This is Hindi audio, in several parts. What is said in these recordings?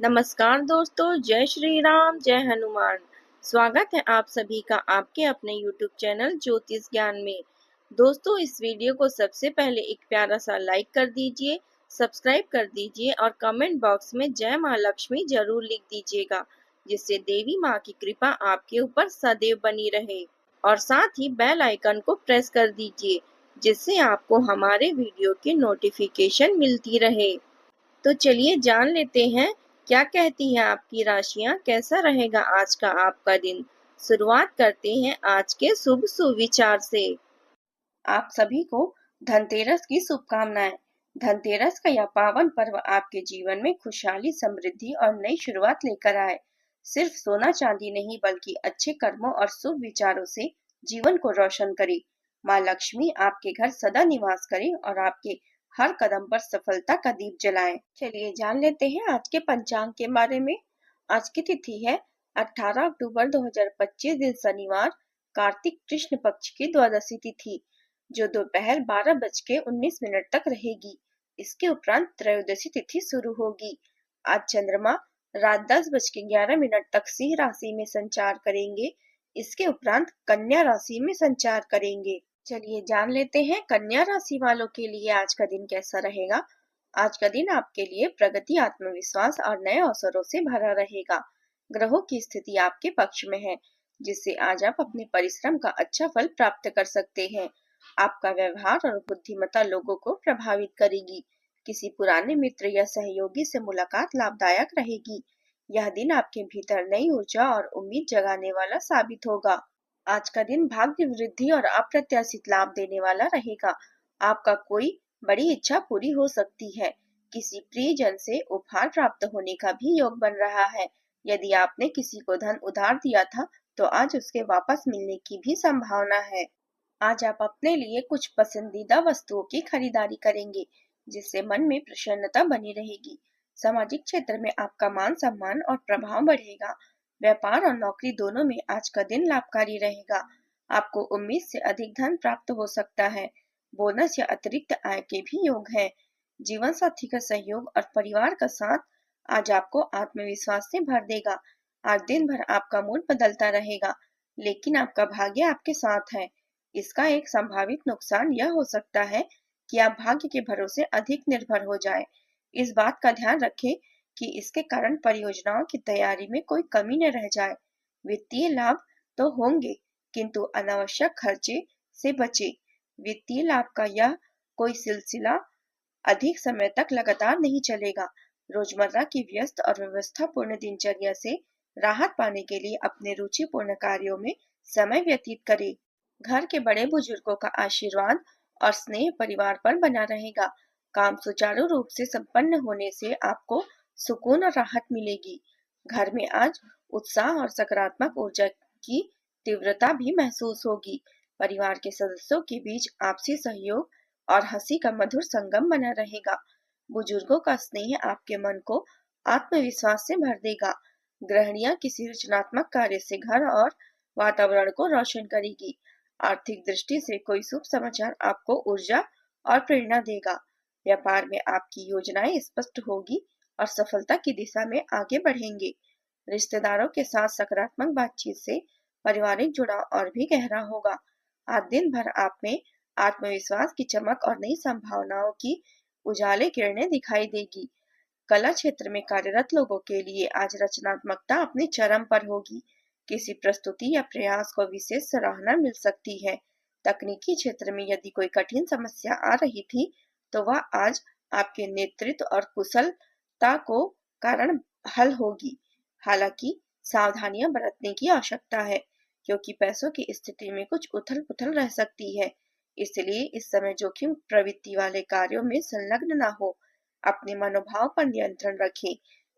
नमस्कार दोस्तों, जय श्री राम, जय हनुमान। स्वागत है आप सभी का आपके अपने YouTube चैनल ज्योतिष ज्ञान में। दोस्तों, इस वीडियो को सबसे पहले एक प्यारा सा लाइक कर दीजिए, सब्सक्राइब कर दीजिए और कमेंट बॉक्स में जय माँ लक्ष्मी जरूर लिख दीजिएगा, जिससे देवी माँ की कृपा आपके ऊपर सदैव बनी रहे। और साथ ही बेल आइकन को प्रेस कर दीजिए, जिससे आपको हमारे वीडियो की नोटिफिकेशन मिलती रहे। तो चलिए जान लेते हैं क्या कहती हैं आपकी राशियां, कैसा रहेगा आज का आपका दिन। शुरुआत करते हैं आज के शुभ सुविचार से। आप सभी को धनतेरस की शुभकामनाएं। धनतेरस का यह पावन पर्व आपके जीवन में खुशहाली, समृद्धि और नई शुरुआत लेकर आए। सिर्फ सोना चांदी नहीं, बल्कि अच्छे कर्मों और शुभ विचारों से जीवन को रोशन करे। माँ लक्ष्मी आपके घर सदा निवास करे और आपके हर कदम पर सफलता का दीप जलाएं। चलिए जान लेते हैं आज के पंचांग के बारे में। आज की तिथि है 18 अक्टूबर 2025 दिन शनिवार, कार्तिक कृष्ण पक्ष की द्वादशी तिथि, जो दोपहर 12:19 तक रहेगी। इसके उपरांत त्रयोदशी तिथि शुरू होगी। आज चंद्रमा रात 10:11 तक सिंह राशि में संचार करेंगे। इसके उपरांत कन्या राशि में संचार करेंगे। चलिए जान लेते हैं कन्या राशि वालों के लिए आज का दिन कैसा रहेगा। आज का दिन आपके लिए प्रगति, आत्मविश्वास और नए अवसरों से भरा रहेगा। ग्रहों की स्थिति आपके पक्ष में है, जिससे आज आप अपने परिश्रम का अच्छा फल प्राप्त कर सकते हैं। आपका व्यवहार और बुद्धिमत्ता लोगों को प्रभावित करेगी। किसी पुराने मित्र या सहयोगी से मुलाकात लाभदायक रहेगी। यह दिन आपके भीतर नई ऊर्जा और उम्मीद जगाने वाला साबित होगा। आज का दिन भाग्य वृद्धि और अप्रत्याशित लाभ देने वाला रहेगा। आपका कोई बड़ी इच्छा पूरी हो सकती है। किसी प्रियजन से उपहार प्राप्त होने का भी योग बन रहा है। यदि आपने किसी को धन उधार दिया था, तो आज उसके वापस मिलने की भी संभावना है। आज आप अपने लिए कुछ पसंदीदा वस्तुओं की खरीदारी करेंगे, जिससे मन में प्रसन्नता बनी रहेगी। सामाजिक क्षेत्र में आपका मान सम्मान और प्रभाव बढ़ेगा। व्यापार और नौकरी दोनों में आज का दिन लाभकारी रहेगा। आपको उम्मीद से अधिक धन प्राप्त हो सकता है। बोनस या अतिरिक्त आय के भी योग है। जीवन साथी का सहयोग और परिवार का साथ आज आपको आत्मविश्वास से भर देगा। आज दिन भर आपका मूड बदलता रहेगा, लेकिन आपका भाग्य आपके साथ है। इसका एक संभावित नुकसान यह हो सकता है कि आप भाग्य के भरोसे अधिक निर्भर हो जाएं। इस बात का ध्यान रखें कि इसके कारण परियोजनाओं की तैयारी में कोई कमी न रह जाए। वित्तीय लाभ तो होंगे, किंतु अनावश्यक खर्चे से बचें। वित्तीय लाभ का यह कोई सिलसिला अधिक समय तक लगातार नहीं चलेगा। रोजमर्रा की व्यस्त और व्यवस्थापूर्ण दिनचर्या से राहत पाने के लिए अपने रुचिपूर्ण कार्यों में समय व्यतीत करें। घर के बड़े बुजुर्गों का आशीर्वाद और स्नेह परिवार पर बना रहेगा। काम सुचारू रूप से संपन्न होने से आपको सुकून और राहत मिलेगी। घर में आज उत्साह और सकारात्मक ऊर्जा की तीव्रता भी महसूस होगी। परिवार के सदस्यों के बीच आपसी सहयोग और हंसी का मधुर संगम बना रहेगा। बुजुर्गों का स्नेह आपके मन को आत्मविश्वास से भर देगा। गृहिणियां किसी रचनात्मक कार्य से घर और वातावरण को रोशन करेगी। आर्थिक दृष्टि से कोई शुभ समाचार आपको ऊर्जा और प्रेरणा देगा। व्यापार में आपकी योजनाएं स्पष्ट होगी और सफलता की दिशा में आगे बढ़ेंगे। रिश्तेदारों के साथ सकारात्मक बातचीत से पारिवारिक जुड़ाव और भी गहरा होगा। आज दिन भर आप में आत्मविश्वास की चमक और नई संभावनाओं की उजाले किरणें दिखाई देगी। कला क्षेत्र में कार्यरत लोगों के लिए आज रचनात्मकता अपने चरम पर होगी। किसी प्रस्तुति या प्रयास को विशेष सराहना मिल सकती है। तकनीकी क्षेत्र में यदि कोई कठिन समस्या आ रही थी, तो वह आज आपके नेतृत्व और कुशलता को कारण हल होगी। हालांकि सावधानियां बरतने की आवश्यकता है, क्योंकि पैसों की स्थिति में कुछ उथल पुथल रह सकती है। इसलिए इस समय जोखिम प्रवृत्ति वाले कार्यों में संलग्न न हो। अपने मनोभाव पर नियंत्रण रखें।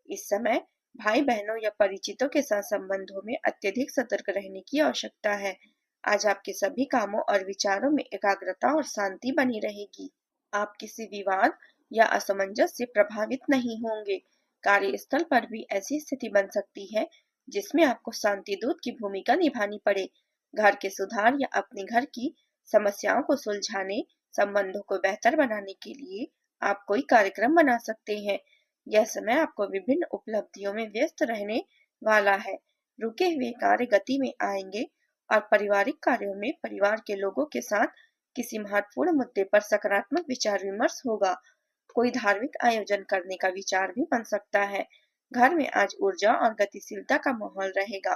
इस समय भाई बहनों या परिचितों के साथ संबंधों में अत्यधिक सतर्क रहने की आवश्यकता है। आज आपके सभी कामों और विचारों में एकाग्रता और शांति बनी रहेगी। आप किसी विवाद या असमंजस से प्रभावित नहीं होंगे। कार्यस्थल पर भी ऐसी स्थिति बन सकती है जिसमें आपको शांति दूत की भूमिका निभानी पड़े। घर के सुधार या अपने घर की समस्याओं को सुलझाने, संबंधों को बेहतर बनाने के लिए आप कोई कार्यक्रम बना सकते हैं। यह समय आपको विभिन्न उपलब्धियों में व्यस्त रहने वाला है। रुके हुए कार्य गति में आएंगे और पारिवारिक कार्यों में परिवार के लोगों के साथ किसी महत्वपूर्ण मुद्दे पर सकारात्मक विचार विमर्श होगा। कोई धार्मिक आयोजन करने का विचार भी बन सकता है। घर में आज ऊर्जा और गतिशीलता का माहौल रहेगा।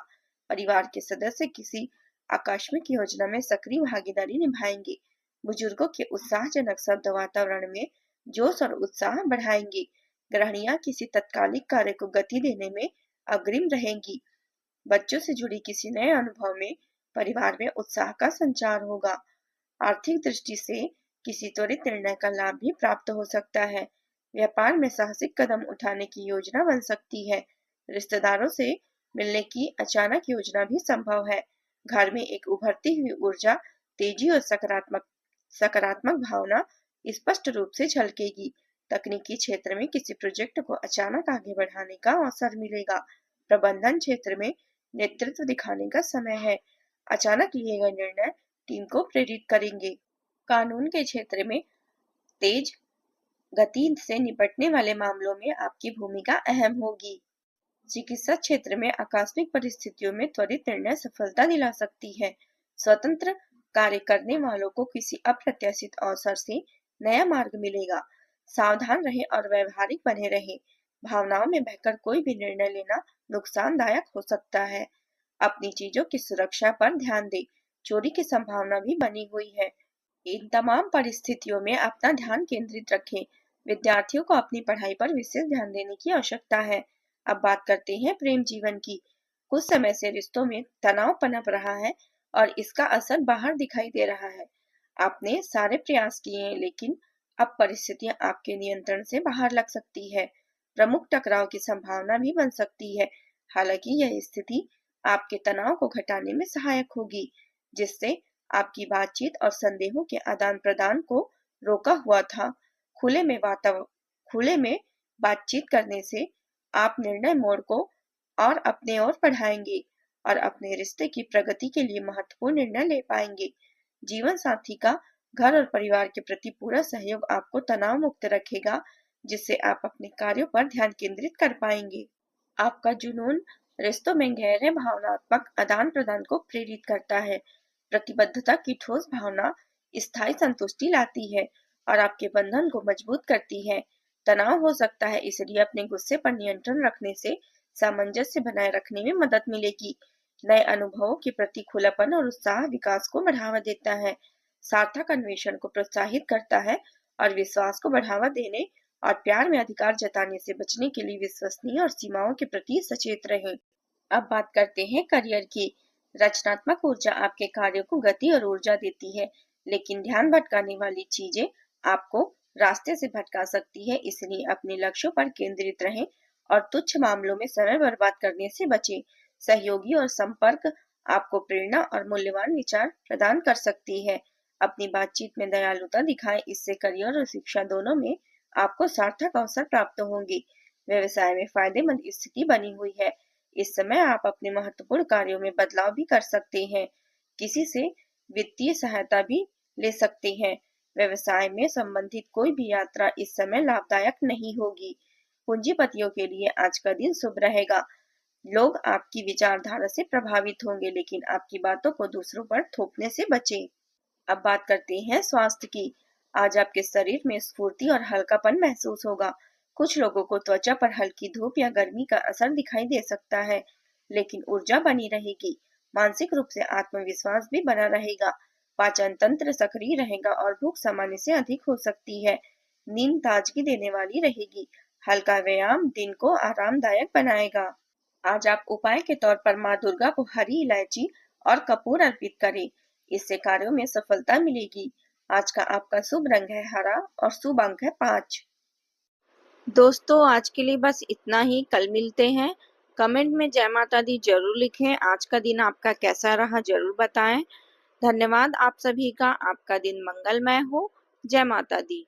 परिवार के सदस्य किसी आकस्मिक योजना में सक्रिय भागीदारी निभाएंगे। बुजुर्गों के उत्साहजनक शब्द वातावरण में जोश और उत्साह बढ़ाएंगे। गृहिणियां किसी तत्कालिक कार्य को गति देने में अग्रिम रहेंगी। बच्चों से जुड़ी किसी नए अनुभव में परिवार में उत्साह का संचार होगा। आर्थिक दृष्टि से किसी त्वरित निर्णय का लाभ भी प्राप्त हो सकता है। व्यापार में साहसिक कदम उठाने की योजना बन सकती है। रिश्तेदारों से मिलने की अचानक योजना भी संभव है। घर में एक उभरती हुई ऊर्जा, तेजी और सकारात्मक भावना स्पष्ट रूप से झलकेगी। तकनीकी क्षेत्र में किसी प्रोजेक्ट को अचानक आगे बढ़ाने का अवसर मिलेगा। प्रबंधन क्षेत्र में नेतृत्व दिखाने का समय है। अचानक लिए गए निर्णय टीम को प्रेरित करेंगे। कानून के क्षेत्र में तेज गति से निपटने वाले मामलों में आपकी भूमिका अहम होगी। चिकित्सा क्षेत्र में आकस्मिक परिस्थितियों में त्वरित निर्णय सफलता दिला सकती है। स्वतंत्र कार्य करने वालों को किसी अप्रत्याशित अवसर से नया मार्ग मिलेगा। सावधान रहें और व्यवहारिक बने रहें। भावनाओं में बहकर कोई भी निर्णय लेना नुकसानदायक हो सकता है। अपनी चीजों की सुरक्षा पर ध्यान दें। चोरी की संभावना भी बनी हुई है। इन तमाम परिस्थितियों में अपना ध्यान केंद्रित रखें। विद्यार्थियों को अपनी पढ़ाई पर विशेष ध्यान देने की आवश्यकता है। अब बात करते हैं प्रेम जीवन की। कुछ समय से रिश्तों में तनाव पनप रहा है और इसका असर बाहर दिखाई दे रहा है। आपने सारे प्रयास किए हैं, लेकिन अब परिस्थितियां आपके नियंत्रण से बाहर लग सकती है। प्रमुख टकराव की संभावना भी बन सकती है। हालांकि यह स्थिति आपके तनाव को घटाने में सहायक होगी, जिससे आपकी बातचीत और संदेहों के आदान प्रदान को रोका हुआ था। खुले में बातचीत करने से आप निर्णय मोड़ को और अपने ओर बढ़ाएंगे और अपने रिश्ते की प्रगति के लिए महत्वपूर्ण निर्णय ले पाएंगे। जीवन साथी का घर और परिवार के प्रति पूरा सहयोग आपको तनाव मुक्त रखेगा, जिससे आप अपने कार्यों पर ध्यान केंद्रित कर पाएंगे। आपका जुनून रिश्तों में गहरे भावनात्मक आदान प्रदान को प्रेरित करता है। प्रतिबद्धता की ठोस भावना स्थायी संतुष्टि लाती है और आपके बंधन को मजबूत करती है। तनाव हो सकता है, इसलिए अपने गुस्से पर नियंत्रण रखने से सामंजस्य बनाए रखने में मदद मिलेगी। नए अनुभवों के प्रति खुलापन और उत्साह विकास को बढ़ावा देता है। सार्थक अन्वेषण को प्रोत्साहित करता है और विश्वास को बढ़ावा देने और प्यार में अधिकार जताने से बचने के लिए विश्वसनीय और सीमाओं के प्रति सचेत रहें। अब बात करते हैं करियर की। रचनात्मक ऊर्जा आपके कार्यों को गति और ऊर्जा देती है, लेकिन ध्यान भटकाने वाली चीजें आपको रास्ते से भटका सकती है। इसलिए अपने लक्ष्यों पर केंद्रित रहें और तुच्छ मामलों में समय बर्बाद करने से बचें। सहयोगी और संपर्क आपको प्रेरणा और मूल्यवान विचार प्रदान कर सकती है। अपनी बातचीत में दयालुता दिखाएं, इससे करियर और शिक्षा दोनों में आपको सार्थक अवसर प्राप्त होंगे। व्यवसाय में फायदेमंद स्थिति बनी हुई है। इस समय आप अपने महत्वपूर्ण कार्यों में बदलाव भी कर सकते हैं। किसी से वित्तीय सहायता भी ले सकते हैं। व्यवसाय में संबंधित कोई भी यात्रा इस समय लाभदायक नहीं होगी। पूंजीपतियों के लिए आज का दिन शुभ रहेगा। लोग आपकी विचारधारा से प्रभावित होंगे, लेकिन आपकी बातों को दूसरों पर थोपने से बचें। अब बात करते हैं स्वास्थ्य की। आज आपके शरीर में स्फूर्ति और हल्कापन महसूस होगा। कुछ लोगों को त्वचा पर हल्की धूप या गर्मी का असर दिखाई दे सकता है, लेकिन ऊर्जा बनी रहेगी। मानसिक रूप से आत्मविश्वास भी बना रहेगा। पाचन तंत्र सक्रिय रहेगा और भूख सामान्य से अधिक हो सकती है। नींद ताजगी देने वाली रहेगी। हल्का व्यायाम दिन को आरामदायक बनाएगा। आज आप उपाय के तौर पर माँ दुर्गा को हरी इलायची और कपूर अर्पित करें। इससे कार्यों में सफलता मिलेगी। आज का आपका शुभ रंग है हरा और शुभ अंक है 5। दोस्तों, आज के लिए बस इतना ही। कल मिलते हैं। कमेंट में जय माता दी जरूर लिखें। आज का दिन आपका कैसा रहा जरूर बताएं। धन्यवाद आप सभी का। आपका दिन मंगलमय हो। जय माता दी।